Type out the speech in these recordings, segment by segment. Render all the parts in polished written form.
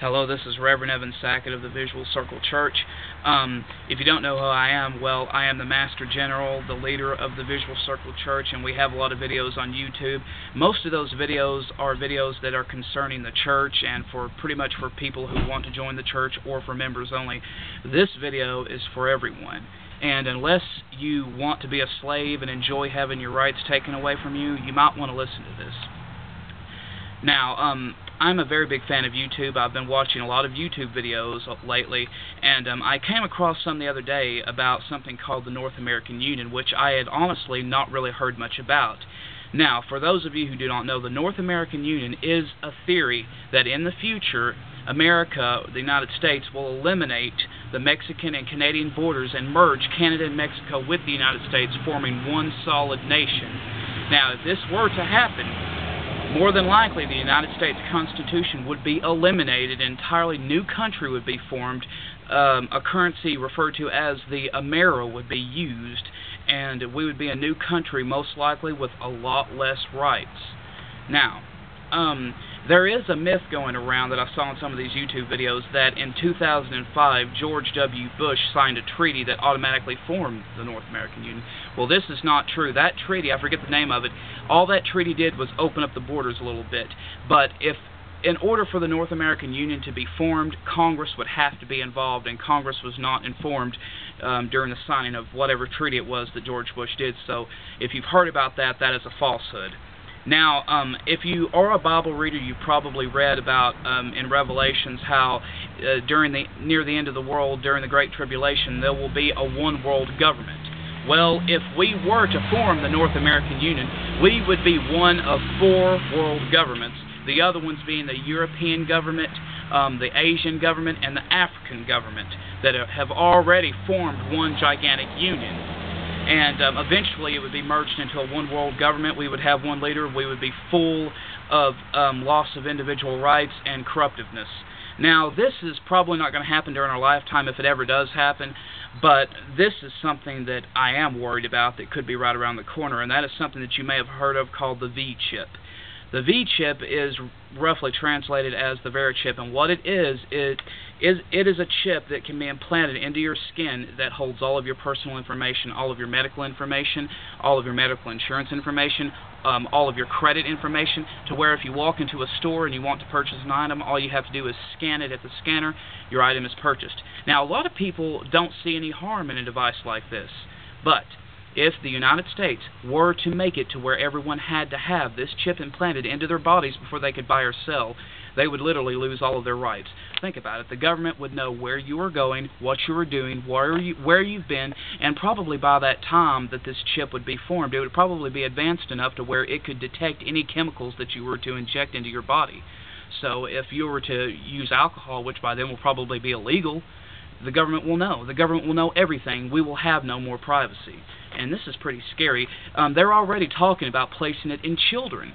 Hello, this is Reverend Evan Sackett of the Visual Circle Church. If you don't know who I am, well, I am the Master General, the leader of the Visual Circle Church, and we have a lot of videos on YouTube. Most of those videos are videos that are concerning the church and for pretty much for people who want to join the church or for members only. This video is for everyone. And unless you want to be a slave and enjoy having your rights taken away from you, you might want to listen to this. Now, I'm a very big fan of YouTube. I've been watching a lot of YouTube videos lately, and I came across some the other day about something called the North American Union, which I had honestly not really heard much about. Now, for those of you who do not know, the North American Union is a theory that in the future, America, the United States, will eliminate the Mexican and Canadian borders and merge Canada and Mexico with the United States, forming one solid nation. Now, if this were to happen, more than likely the United States Constitution would be eliminated. An entirely new country would be formed. A currency referred to as the Amero would be used, and we would be a new country, most likely with a lot less rights. Now, there is a myth going around that I saw in some of these YouTube videos that in 2005 George W. Bush signed a treaty that automatically formed the North American Union. Well, this is not true. That treaty, I forget the name of it, all that treaty did was open up the borders a little bit. But in order for the North American Union to be formed, Congress would have to be involved, and Congress was not informed during the signing of whatever treaty it was that George Bush did. So if you've heard about that, that is a falsehood. Now, if you are a Bible reader, you probably read about in Revelations how near the end of the world, during the Great Tribulation, there will be a one-world government. Well, if we were to form the North American Union, we would be one of 4 world governments, the other ones being the European government, the Asian government, and the African government that have already formed one gigantic union. And eventually it would be merged into a one-world government. We would have one leader. We would be full of loss of individual rights and corruptiveness. Now, this is probably not going to happen during our lifetime if it ever does happen, but this is something that I am worried about that could be right around the corner, and that is something that you may have heard of called the V-chip. The V-chip is roughly translated as the Verichip, and what it is a chip that can be implanted into your skin that holds all of your personal information, all of your medical information, all of your medical insurance information, all of your credit information, to where if you walk into a store and you want to purchase an item, all you have to do is scan it at the scanner, your item is purchased. Now, a lot of people don't see any harm in a device like this, but if the United States were to make it to where everyone had to have this chip implanted into their bodies before they could buy or sell, they would literally lose all of their rights. Think about it. The government would know where you are going, what you are doing, where you've been, and probably by that time that this chip would be formed, it would probably be advanced enough to where it could detect any chemicals that you were to inject into your body. So if you were to use alcohol, which by then will probably be illegal, the government will know. The government will know everything. We will have no more privacy. And this is pretty scary. They're already talking about placing it in children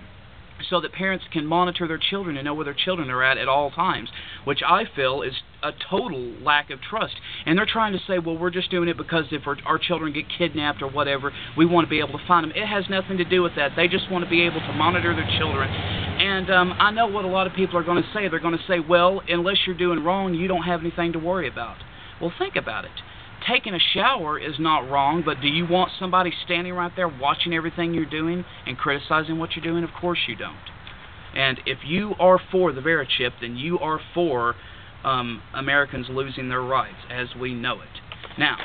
so that parents can monitor their children and know where their children are at all times, which I feel is a total lack of trust. And they're trying to say, well, we're just doing it because if our children get kidnapped or whatever, we want to be able to find them. It has nothing to do with that. They just want to be able to monitor their children. And I know what a lot of people are going to say. They're going to say, well, unless you're doing wrong, you don't have anything to worry about. Well, think about it. Taking a shower is not wrong, but do you want somebody standing right there watching everything you're doing and criticizing what you're doing? Of course you don't. And if you are for the Verichip, then you are for Americans losing their rights as we know it. Now,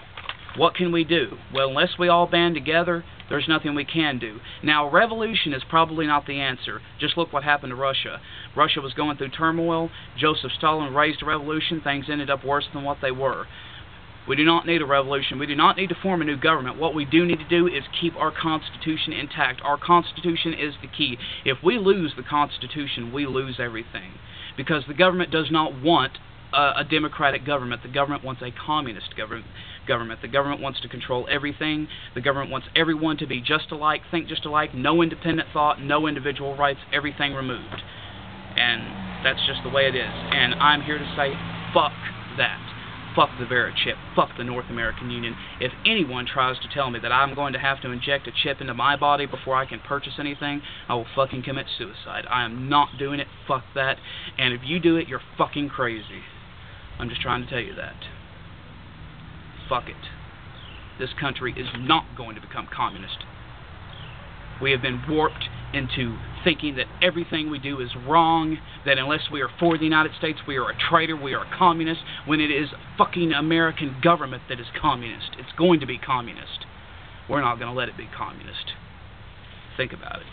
what can we do? Well, unless we all band together, there's nothing we can do. Now, revolution is probably not the answer. Just look what happened to Russia. Russia was going through turmoil. Joseph Stalin raised a revolution. Things ended up worse than what they were. We do not need a revolution. We do not need to form a new government. What we do need to do is keep our Constitution intact. Our Constitution is the key. If we lose the Constitution, we lose everything. Because the government does not want a democratic government. The government wants a communist government. The government wants to control everything. The government wants everyone to be just alike, think just alike, no independent thought, no individual rights, everything removed. And that's just the way it is. And I'm here to say, fuck that. fuck the Vera chip, fuck the North American Union. If anyone tries to tell me that I'm going to have to inject a chip into my body before I can purchase anything, I will fucking commit suicide. I am not doing it, fuck that. And if you do it, you're fucking crazy. I'm just trying to tell you that. Fuck it. This country is not going to become communist. We have been warped into thinking that everything we do is wrong, that unless we are for the United States, we are a traitor, we are a communist, when it is fucking American government that is communist. It's going to be communist. We're not going to let it be communist. Think about it.